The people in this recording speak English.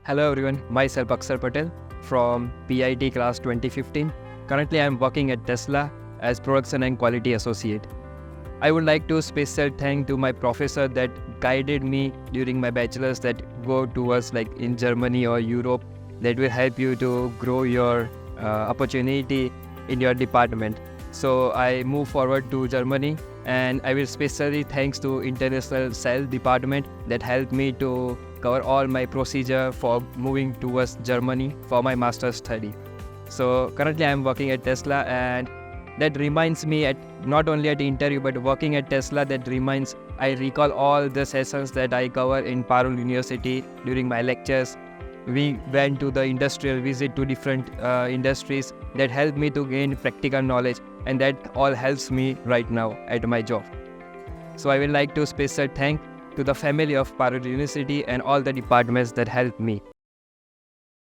Hello everyone, myself Akshar Patel from PIT class 2015. Currently I am working at Tesla as production and quality associate. I would like to special thank to my professor that guided me during my bachelor's, that go towards like in Germany or Europe, that will help you to grow your opportunity in your department. So I move forward to Germany, and I will specially thanks to international sales department that helped me to cover all my procedure for moving towards Germany for my master's study. So currently I am working at Tesla, and that reminds me at not only at the interview but working at Tesla, that reminds I recall all the sessions that I cover in Parul University during my lectures. We went to the industrial visit to different industries that helped me to gain practical knowledge, and that all helps me right now at my job. So I would like to special thank to the family of Parul University and all the departments that helped me.